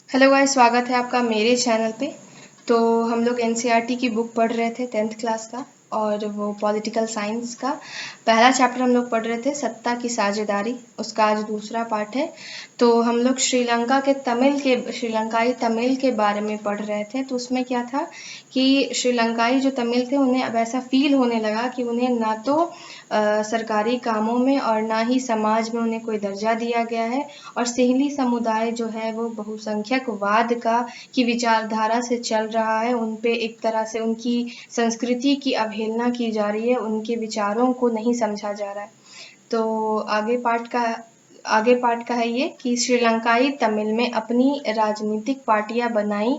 Hello guys, स्वागत है आपका मेरे चैनल पे। तो हम लोग एनसीईआरटी की बुक पढ़ रहे थे 10th क्लास का, और वो पॉलिटिकल साइंस का पहला चैप्टर हम लोग पढ़ रहे थे, सत्ता की साझेदारी। उसका आज दूसरा पार्ट है। तो हम लोग श्रीलंकाई तमिल के बारे में पढ़ रहे थे। तो उसमें क्या था कि श्रीलंकाई जो तमिल थे उन्हें अब ऐसा फील होने लगा कि उन्हें ना तो सरकारी कामों में और ना ही समाज में उन्हें कोई दर्जा दिया गया है। और सिंहली समुदाय जो है वो बहुसंख्यकवाद की विचारधारा से चल रहा है। उन पे एक तरह से उनकी संस्कृति की अवहेलना की जा रही है, उनके विचारों को नहीं समझा जा रहा है। तो आगे पार्ट का है ये कि श्रीलंकाई तमिल में अपनी राजनीतिक पार्टियां बनाई।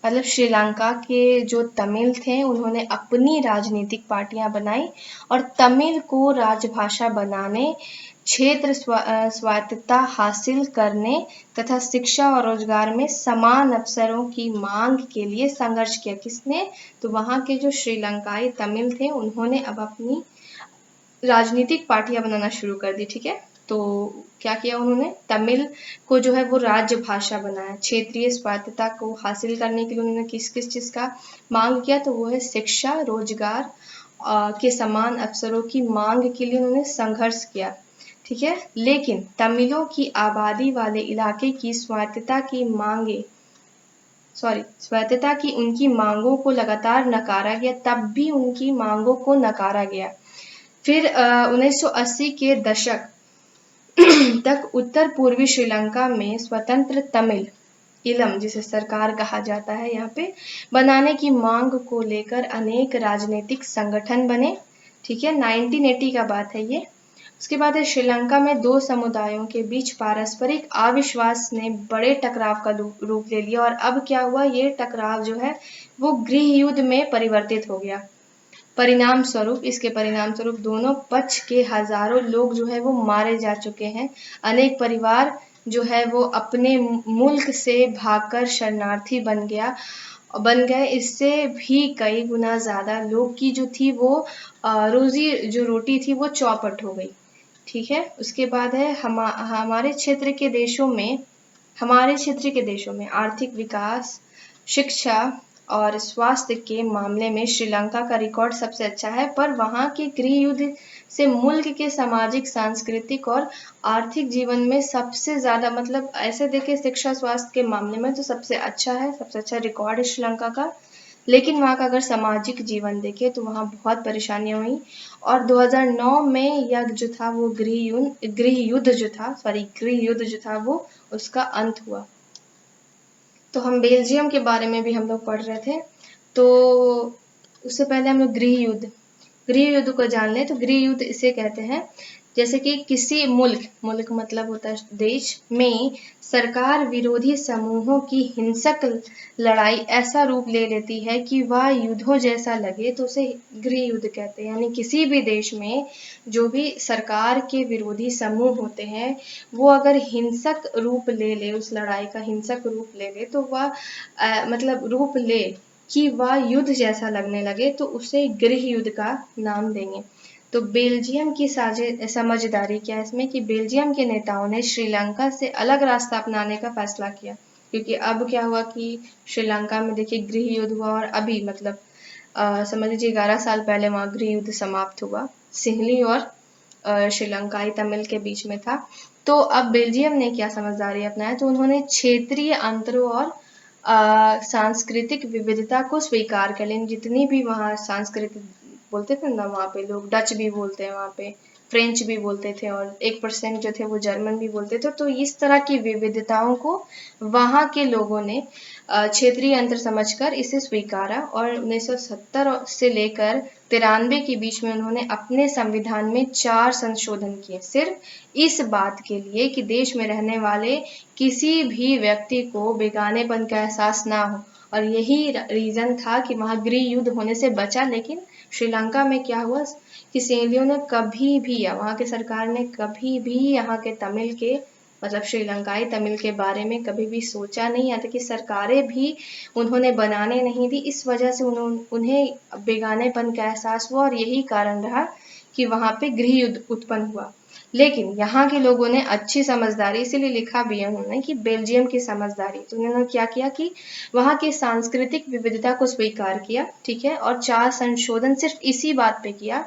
मतलब श्रीलंका के जो तमिल थे उन्होंने अपनी राजनीतिक पार्टियां बनाई और तमिल को राजभाषा बनाने, स्वायत्तता हासिल करने तथा शिक्षा और रोजगार में समान अवसरों की मांग के लिए संघर्ष किया। किसने? तो वहाँ के जो श्रीलंकाई तमिल थे उन्होंने अब अपनी राजनीतिक पार्टियां बनाना शुरू कर दी। ठीक है, तो क्या किया उन्होंने? तमिल को जो है वो राज्य भाषा बनाया। क्षेत्रीय स्वायत्तता को हासिल करने के लिए उन्होंने किस किस चीज का मांग किया? तो वो है शिक्षा, रोजगार के समान अवसरों की मांग के लिए उन्होंने संघर्ष किया। ठीक है, लेकिन तमिलों की आबादी वाले इलाके की स्वायत्तता की उनकी मांगों को लगातार नकारा गया। तब भी उनकी मांगों को नकारा गया। फिर 1980 के दशक तक उत्तर पूर्वी श्रीलंका में स्वतंत्र तमिल इलम, जिसे सरकार कहा जाता है यहाँ पे, बनाने की मांग को लेकर अनेक राजनीतिक संगठन बने। ठीक है, 1980 का बात है ये। उसके बाद श्रीलंका में दो समुदायों के बीच पारस्परिक अविश्वास ने बड़े टकराव का रूप ले लिया। और अब क्या हुआ? ये टकराव जो है वो गृह युद्ध में परिवर्तित हो गया। इसके परिणाम स्वरूप दोनों पक्ष के हजारों लोग जो है वो मारे जा चुके हैं। अनेक परिवार जो है वो अपने मुल्क से भागकर शरणार्थी बन गए। इससे भी कई गुना ज्यादा लोग की जो थी वो रोटी थी वो चौपट हो गई। ठीक है, उसके बाद है हमारे क्षेत्र के देशों में आर्थिक विकास, शिक्षा और स्वास्थ्य के मामले में श्रीलंका का रिकॉर्ड सबसे अच्छा है। पर वहाँ के गृह युद्ध से मुल्क के सामाजिक, सांस्कृतिक और आर्थिक जीवन में सबसे ज्यादा, मतलब ऐसे देखे शिक्षा स्वास्थ्य के मामले में तो सबसे अच्छा रिकॉर्ड है श्रीलंका का। लेकिन वहाँ का अगर सामाजिक जीवन देखे तो वहाँ बहुत परेशानियां हुई। और 2009 में यह जो था वो गृह युद्ध जो था वो उसका अंत हुआ। तो हम बेल्जियम के बारे में भी हम लोग पढ़ रहे थे। तो उससे पहले हम लोग गृह युद्ध को जान लें। तो गृह युद्ध इसे कहते हैं जैसे कि किसी मुल्क मतलब होता है देश में सरकार विरोधी समूहों की हिंसक लड़ाई ऐसा रूप ले लेती है कि वह युद्धों जैसा लगे, तो उसे गृह युद्ध कहते हैं। यानी किसी भी देश में जो भी सरकार के विरोधी समूह होते हैं वो अगर हिंसक रूप ले ले, उस लड़ाई का हिंसक रूप ले ले, तो वह मतलब रूप ले कि वह युद्ध जैसा लगने लगे, तो उसे गृह युद्ध का नाम देंगे। तो बेल्जियम की समझदारी क्या है इसमें कि बेल्जियम के नेताओं ने श्रीलंका से अलग रास्ता अपनाने का फैसला किया। क्योंकि अब क्या हुआ कि श्रीलंका में देखिए गृह युद्ध हुआ, और अभी मतलब समझ लीजिए 11 साल पहले वहाँ गृह युद्ध समाप्त हुआ, सिंहली और श्रीलंकाई तमिल के बीच में था। तो अब बेल्जियम ने क्या समझदारी अपनाया? तो उन्होंने क्षेत्रीय अंतरों और सांस्कृतिक विविधता को स्वीकार कर लें। जितनी भी वहाँ सांस्कृतिक बोलते थे ना, वहाँ पे लोग डच भी बोलते हैं, वहाँ पे फ्रेंच भी बोलते थे, और 1% जो थे वो जर्मन भी बोलते थे। तो इस तरह की विविधताओं को वहाँ के लोगों ने क्षेत्रीय अंतर समझकर इसे स्वीकारा। और 1970 से लेकर 93 के बीच में उन्होंने अपने संविधान में 4 संशोधन किए, सिर्फ इस बात के लिए कि देश में रहने वाले किसी भी व्यक्ति को बेगानेपन का एहसास ना हो। और यही रीजन था कि वहाँ गृह युद्ध होने से बचा। लेकिन श्रीलंका में क्या हुआ कि सिंहलियों ने कभी भी, या वहाँ के सरकार ने कभी भी यहाँ के तमिल के मतलब श्रीलंकाई तमिल के बारे में कभी भी सोचा नहीं। यहाँ तक कि सरकारें भी उन्होंने बनाने नहीं दी। इस वजह से उन्हें बेगानेपन का एहसास हुआ, और यही कारण रहा कि वहाँ पे गृह युद्ध उत्पन्न हुआ। लेकिन यहाँ के लोगों ने अच्छी समझदारी, इसीलिए लिखा भी है उन्होंने कि बेल्जियम की समझदारी, तो उन्होंने क्या किया कि वहाँ की सांस्कृतिक विविधता को स्वीकार किया, ठीक है, और 4 संशोधन सिर्फ इसी बात पे किया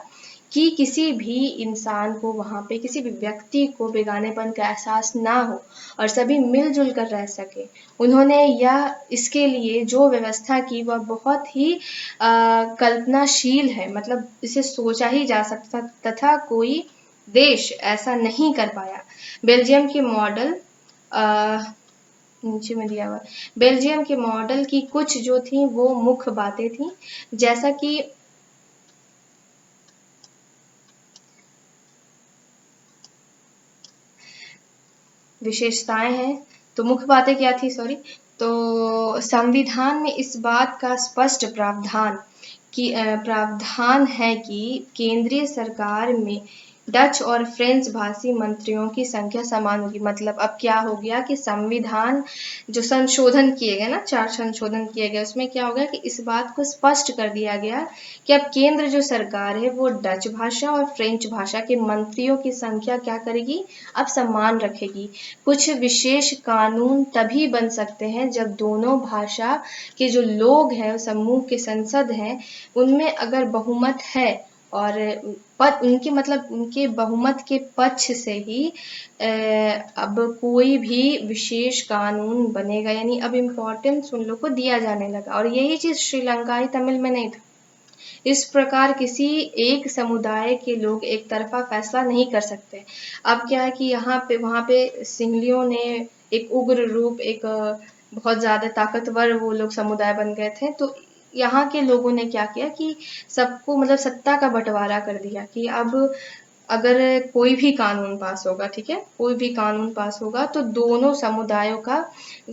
कि किसी भी इंसान को वहाँ पे, किसी भी व्यक्ति को बेगानेपन का एहसास ना हो और सभी मिलजुल कर रह सके। उन्होंने यह इसके लिए जो व्यवस्था की वह बहुत ही कल्पनाशील है, मतलब इसे सोचा ही जा सकता तथा कोई देश ऐसा नहीं कर पाया। बेल्जियम के मॉडल नीचे में दिया हुआ, बेल्जियम के मॉडल की कुछ जो थी वो मुख्य बातें थी, जैसा कि विशेषताएं हैं। तो मुख्य बातें क्या थी, सॉरी, तो संविधान में इस बात का स्पष्ट प्रावधान है कि केंद्रीय सरकार में डच और फ्रेंच भाषी मंत्रियों की संख्या समान होगी। मतलब अब क्या हो गया कि संविधान जो संशोधन किए गए ना, 4 संशोधन किए गए, उसमें क्या हो गया कि इस बात को स्पष्ट कर दिया गया कि अब केंद्र जो सरकार है वो डच भाषा और फ्रेंच भाषा के मंत्रियों की संख्या क्या करेगी, अब समान रखेगी। कुछ विशेष कानून तभी बन सकते हैं जब दोनों भाषा के जो लोग हैं, समूह के संसद हैं, उनमें अगर बहुमत है और पर उनके मतलब उनके बहुमत के पक्ष से ही अब कोई भी विशेष कानून बनेगा, यानी अब इम्पोर्टेंस उन लोग को दिया जाने लगा। और यही चीज श्रीलंकाई तमिल में नहीं था। इस प्रकार किसी एक समुदाय के लोग एक तरफा फैसला नहीं कर सकते। अब क्या है कि यहाँ पे वहाँ पे सिंहलियों ने एक उग्र रूप, एक बहुत ज्यादा ताकतवर वो लोग समुदाय बन गए थे। तो यहाँ के लोगों ने क्या किया कि सबको मतलब सत्ता का बंटवारा कर दिया कि अब अगर कोई भी कानून पास होगा, ठीक है, कोई भी कानून पास होगा तो दोनों समुदायों का,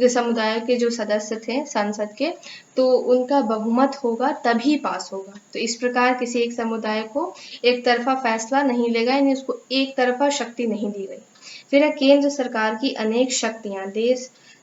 समुदाय के जो सदस्य थे संसद के, तो उनका बहुमत होगा तभी पास होगा। तो इस प्रकार किसी एक समुदाय को एक तरफा फैसला नहीं लेगा, यानी उसको एक तरफा शक्ति नहीं दी गई। फिर है केंद्र सरकार की अनेक शक्तियां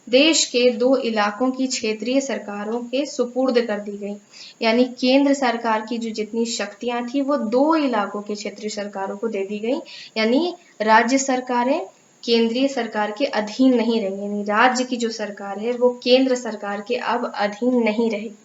देश के 2 इलाकों की क्षेत्रीय सरकारों के सुपुर्द कर दी गई। यानी केंद्र सरकार की जो जितनी शक्तियां थी वो 2 इलाकों के क्षेत्रीय सरकारों को दे दी गई। यानी राज्य सरकारें केंद्रीय सरकार के अधीन नहीं रहेंगी, यानी राज्य की जो सरकार है वो केंद्र सरकार के अब अधीन नहीं रहेगी।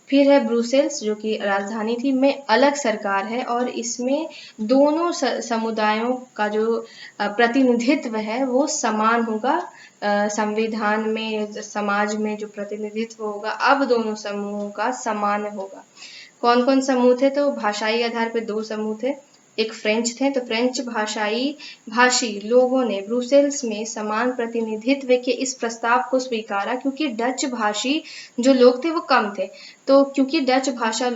फिर है ब्रुसेल्स, जो कि राजधानी थी, में अलग सरकार है और इसमें दोनों समुदायों का जो प्रतिनिधित्व है वो समान होगा। संविधान में, समाज में जो प्रतिनिधित्व होगा अब दोनों समूहों का समान होगा। कौन कौन समूह थे, तो भाषाई आधार पर 2 समूह थे, एक फ्रेंच थे, तो फ्रेंच भाषी लोगों ने ब्रुसेल्स में समान प्रतिनिधित्व के इस प्रस्ताव को स्वीकारा, क्योंकि डच भाषी जो लोग थे वो कम थे। तो क्योंकि डच भाषी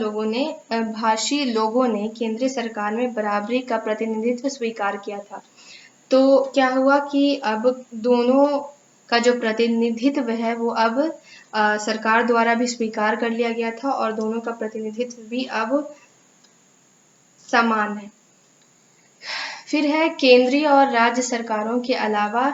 लोगों ने केंद्रीय सरकार में बराबरी का प्रतिनिधित्व स्वीकार किया था। तो क्या हुआ कि अब दोनों का जो प्रतिनिधित्व है वो अब सरकार द्वारा भी स्वीकार कर लिया गया था और दोनों का प्रतिनिधित्व भी अब समान है। फिर है केंद्रीय और राज्य सरकारों के अलावा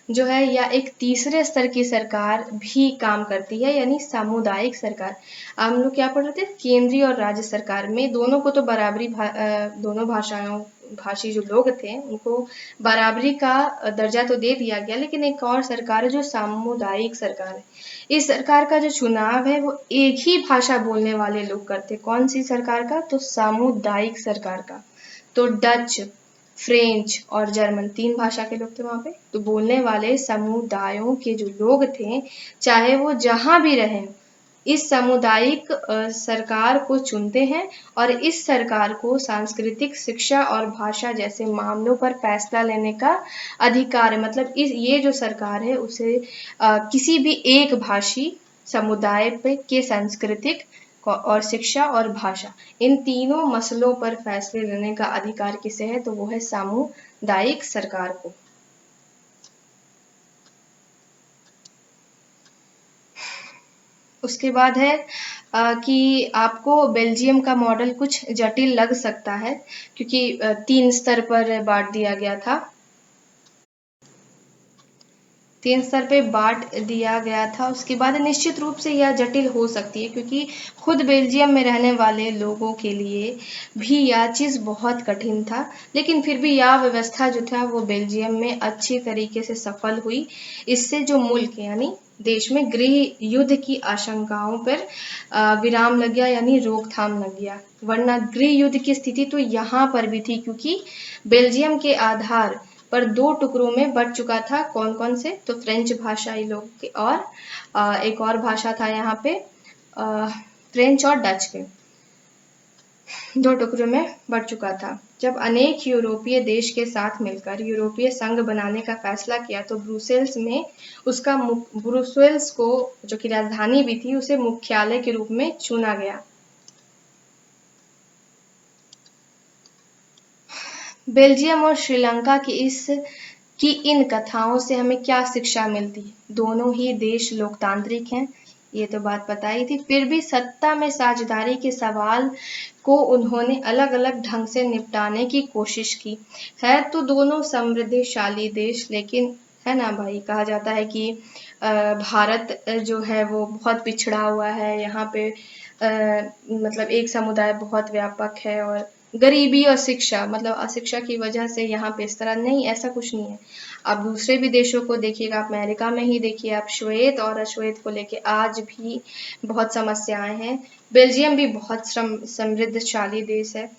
जो है या एक तीसरे स्तर की सरकार भी काम करती है, यानी सामुदायिक सरकार। हम लोग क्या पढ़ रहे थे, केंद्रीय और राज्य सरकार में दोनों को तो बराबरी दोनों भाषी जो लोग थे उनको बराबरी का दर्जा तो दे दिया गया, लेकिन एक और सरकार है जो सामुदायिक सरकार है। इस सरकार का जो चुनाव है वो एक ही भाषा बोलने वाले लोग करते। कौन सी सरकार का, तो सामुदायिक सरकार का। तो डच, फ्रेंच और जर्मन 3 भाषा के लोग थे वहां पे। तो बोलने वाले समुदायों के जो लोग थे, चाहे वो जहां भी रहें, इस सामुदायिक सरकार को चुनते हैं और इस सरकार को सांस्कृतिक, शिक्षा और भाषा जैसे मामलों पर फैसला लेने का अधिकार है। मतलब ये जो सरकार है उसे किसी भी एक भाषी समुदाय पे के सांस्कृतिक और शिक्षा और भाषा, इन तीनों मसलों पर फैसले लेने का अधिकार किसे है, तो वो है सामुदायिक सरकार को। उसके बाद है कि आपको बेल्जियम का मॉडल कुछ जटिल लग सकता है, क्योंकि 3 स्तर पर बांट दिया गया था। 3 स्तर पे बांट दिया गया था। उसके बाद निश्चित रूप से यह जटिल हो सकती है क्योंकि खुद बेल्जियम में रहने वाले लोगों के लिए भी यह चीज़ बहुत कठिन था, लेकिन फिर भी यह व्यवस्था जो था वो बेल्जियम में अच्छी तरीके से सफल हुई। इससे जो मुल्क यानी देश में गृह युद्ध की आशंकाओं पर विराम लग गया, यानी रोकथाम लग गया। वरना गृह युद्ध की स्थिति तो यहाँ पर भी थी क्योंकि बेल्जियम के आधार पर 2 टुकड़ों में बँट चुका था। कौन-कौन से? तो फ्रेंच भाषाई लोग के और एक और भाषा था यहाँ पे फ्रेंच और डच के 2 टुकड़ों में बँट चुका था। जब अनेक यूरोपीय देश के साथ मिलकर यूरोपीय संघ बनाने का फैसला किया तो ब्रुसेल्स को जो कि राजधानी भी थी उसे मुख्यालय के रूप में चुना गया। बेल्जियम और श्रीलंका की इन कथाओं से हमें क्या शिक्षा मिलती है? दोनों ही देश लोकतांत्रिक हैं, ये तो बात पता ही थी। फिर भी सत्ता में साझेदारी के सवाल को उन्होंने अलग-अलग ढंग से निपटाने की कोशिश की। है तो दोनों समृद्धशाली देश, लेकिन है ना भाई, कहा जाता है कि भारत जो है वो बहुत पिछड़ा हुआ है। यहाँ पे मतलब एक समुदाय बहुत व्यापक है और गरीबी और शिक्षा मतलब अशिक्षा की वजह से यहाँ पे इस तरह नहीं, ऐसा कुछ नहीं है। आप दूसरे भी देशों को देखिएगा, आप अमेरिका में ही देखिए, आप श्वेत और अश्वेत को लेके आज भी बहुत समस्याएं हैं। बेल्जियम भी बहुत समृद्धशाली देश है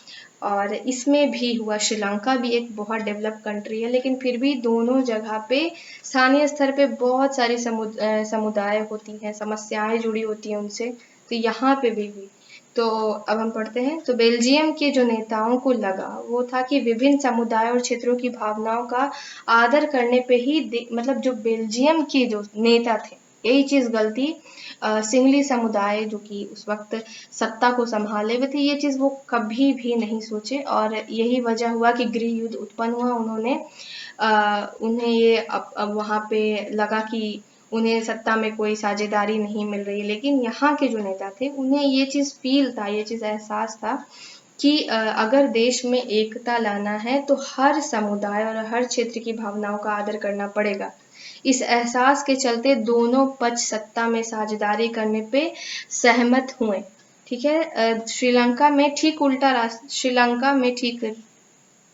और इसमें भी हुआ। श्रीलंका भी एक बहुत डेवलप कंट्री है, लेकिन फिर भी दोनों जगह पे स्थानीय स्तर पे बहुत सारी समुदाय होती हैं, समस्याएं जुड़ी होती हैं उनसे, तो यहाँ पे भी हुई। तो अब हम पढ़ते हैं। तो बेल्जियम के जो नेताओं को लगा वो था कि विभिन्न समुदायों और क्षेत्रों की भावनाओं का आदर करने पे ही मतलब जो बेल्जियम के जो नेता थे, यही चीज़ गलती सिंगली समुदाय जो कि उस वक्त सत्ता को संभाले हुए थे, ये चीज़ वो कभी भी नहीं सोचे और यही वजह हुआ कि गृह युद्ध उत्पन्न हुआ। उन्हें ये अब वहाँ पे लगा कि उन्हें सत्ता में कोई साझेदारी नहीं मिल रही है, लेकिन यहाँ के जो नेता थे उन्हें ये चीज़ फील था, ये चीज़ एहसास था कि अगर देश में एकता लाना है तो हर समुदाय और हर क्षेत्र की भावनाओं का आदर करना पड़ेगा। इस एहसास के चलते दोनों पक्ष सत्ता में साझेदारी करने पे सहमत हुए। ठीक है। श्रीलंका में ठीक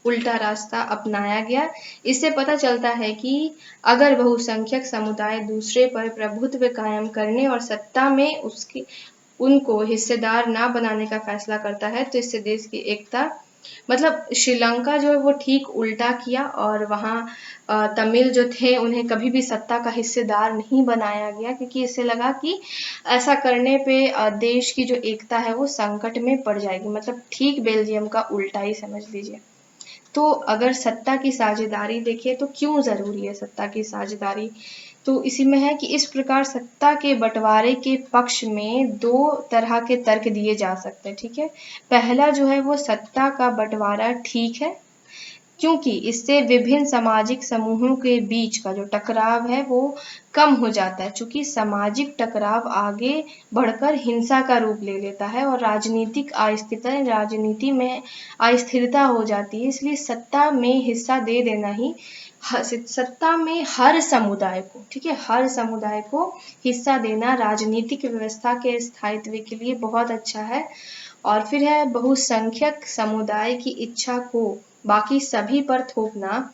उल्टा रास्ता अपनाया गया। इससे पता चलता है कि अगर बहुसंख्यक समुदाय दूसरे पर प्रभुत्व कायम करने और सत्ता में उनको हिस्सेदार ना बनाने का फैसला करता है तो इससे देश की एकता मतलब श्रीलंका जो है वो ठीक उल्टा किया और वहाँ तमिल जो थे उन्हें कभी भी सत्ता का हिस्सेदार नहीं बनाया गया क्योंकि इससे लगा कि ऐसा करने पे देश की जो एकता है वो संकट में पड़ जाएगी। मतलब ठीक बेल्जियम का उल्टा ही समझ लीजिए। तो अगर सत्ता की साझेदारी देखें तो क्यों ज़रूरी है सत्ता की साझेदारी? तो इसी में है कि इस प्रकार सत्ता के बंटवारे के पक्ष में 2 तरह के तर्क दिए जा सकते हैं, ठीक है? पहला जो है वो सत्ता का बंटवारा ठीक है, क्योंकि इससे विभिन्न सामाजिक समूहों के बीच का जो टकराव है वो कम हो जाता है। चूँकि सामाजिक टकराव आगे बढ़कर हिंसा का रूप ले लेता है और राजनीति में अस्थिरता हो जाती है, इसलिए सत्ता में हिस्सा दे देना ही सत्ता में हर समुदाय को, ठीक है, हर समुदाय को हिस्सा देना राजनीतिक व्यवस्था के स्थायित्व के लिए बहुत अच्छा है। और फिर है बहुसंख्यक समुदाय की इच्छा को बाकी सभी पर थोपना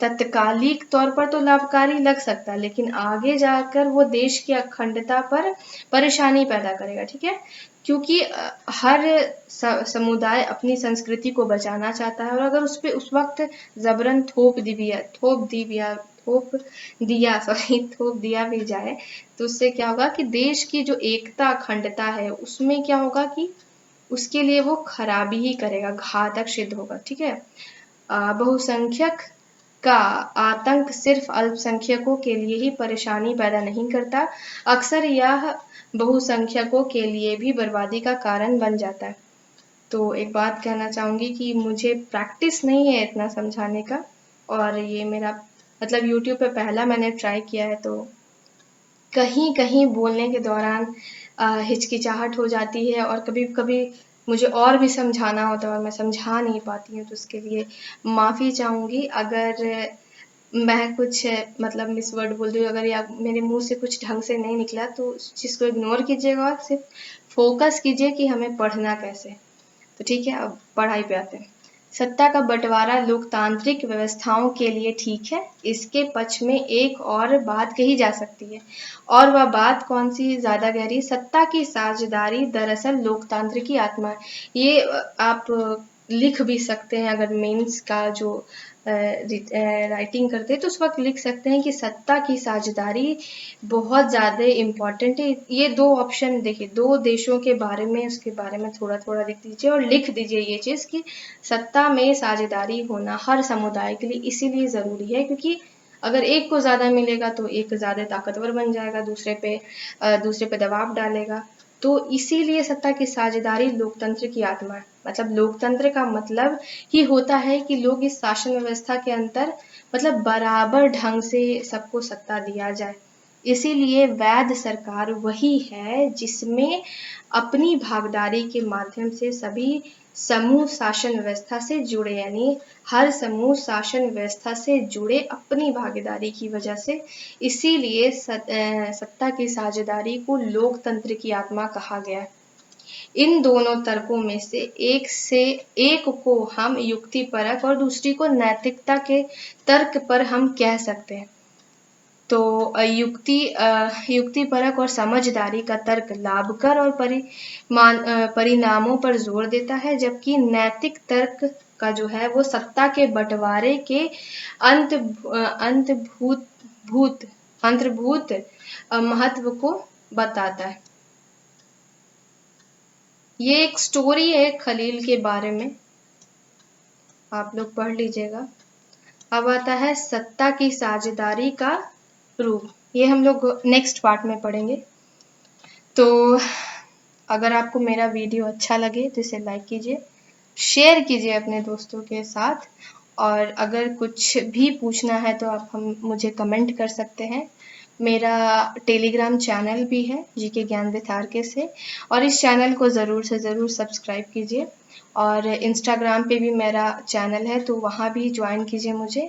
तत्कालिक तौर पर तो लाभकारी लग सकता है, लेकिन आगे जाकर वो देश की अखंडता पर परेशानी पैदा करेगा, ठीक है? क्योंकि हर समुदाय अपनी संस्कृति को बचाना चाहता है और अगर उस पे उस वक्त जबरन थोप दिया भी जाए तो उससे क्या होगा कि देश की जो एकता अखंडता है उसमें क्या होगा कि उसके लिए वो खराबी ही करेगा, घातक सिद्ध होगा, ठीक है? बहुसंख्यक का आतंक सिर्फ अल्पसंख्यकों के लिए ही परेशानी पैदा नहीं करता, अक्सर यह बहुसंख्यकों के लिए भी बर्बादी का कारण बन जाता है। तो एक बात कहना चाहूँगी कि मुझे प्रैक्टिस नहीं है इतना समझाने का और ये मेरा मतलब यूट्यूब पे पहला मैंने ट्राई किया है, तो कहीं-कहीं बोलने के दौरान हिचकिचाहट हो जाती है और कभी-कभी मुझे और भी समझाना होता है और मैं समझा नहीं पाती हूँ, तो उसके लिए माफ़ी चाहूँगी। अगर मैं कुछ मतलब मिस वर्ड बोल रही हूँ, अगर या मेरे मुंह से कुछ ढंग से नहीं निकला तो उस चीज़ को इग्नोर कीजिएगा और सिर्फ फोकस कीजिए कि हमें पढ़ना कैसे। तो ठीक है, अब पढ़ाई पे आते हैं। सत्ता का बंटवारा लोकतांत्रिक व्यवस्थाओं के लिए ठीक है। इसके पक्ष में एक और बात कही जा सकती है, और वह बात कौन सी ज़्यादा गहरी? सत्ता की साझेदारी दरअसल लोकतंत्र की आत्मा है। ये आप लिख भी सकते हैं, अगर मेंस का जो राइटिंग करते हैं तो उस वक्त लिख सकते हैं कि सत्ता की साझेदारी बहुत ज़्यादा इम्पोर्टेंट है। ये दो ऑप्शन देखिए, दो देशों के बारे में, उसके बारे में थोड़ा थोड़ा लिख दीजिए और लिख दीजिए ये चीज़ कि सत्ता में साझेदारी होना हर समुदाय के लिए इसीलिए ज़रूरी है क्योंकि अगर एक को ज़्यादा मिलेगा तो एक ज़्यादा ताकतवर बन जाएगा, दूसरे पे दबाव डालेगा। तो इसीलिए सत्ता की साझेदारी लोकतंत्र की आत्मा है। मतलब लोकतंत्र का मतलब ही होता है कि लोग इस शासन व्यवस्था के अंतर मतलब बराबर ढंग से सबको सत्ता दिया जाए। इसीलिए वैध सरकार वही है जिसमें अपनी भागीदारी के माध्यम से सभी समूह शासन व्यवस्था से जुड़े, यानी हर समूह शासन व्यवस्था से जुड़े अपनी भागीदारी की वजह से। इसीलिए सत्ता की साझेदारी को लोकतंत्र की आत्मा कहा गया है। इन दोनों तर्कों में से एक को हम युक्तिपरक और दूसरी को नैतिकता के तर्क पर हम कह सकते हैं। तो युक्तिपरक और समझदारी का तर्क लाभकर और परिणामों पर जोर देता है, जबकि नैतिक तर्क का जो है वो सत्ता के बंटवारे के अंतर्भूत महत्व को बताता है। ये एक स्टोरी है खलील के बारे में, आप लोग पढ़ लीजिएगा। अब आता है सत्ता की साझेदारी का रूप, ये हम लोग नेक्स्ट पार्ट में पढ़ेंगे। तो अगर आपको मेरा वीडियो अच्छा लगे तो इसे लाइक कीजिए, शेयर कीजिए अपने दोस्तों के साथ, और अगर कुछ भी पूछना है तो आप मुझे कमेंट कर सकते हैं। मेरा टेलीग्राम चैनल भी है जीके ज्ञान विद आरके से, और इस चैनल को ज़रूर से ज़रूर सब्सक्राइब कीजिए। और इंस्टाग्राम पे भी मेरा चैनल है तो वहाँ भी ज्वाइन कीजिए मुझे।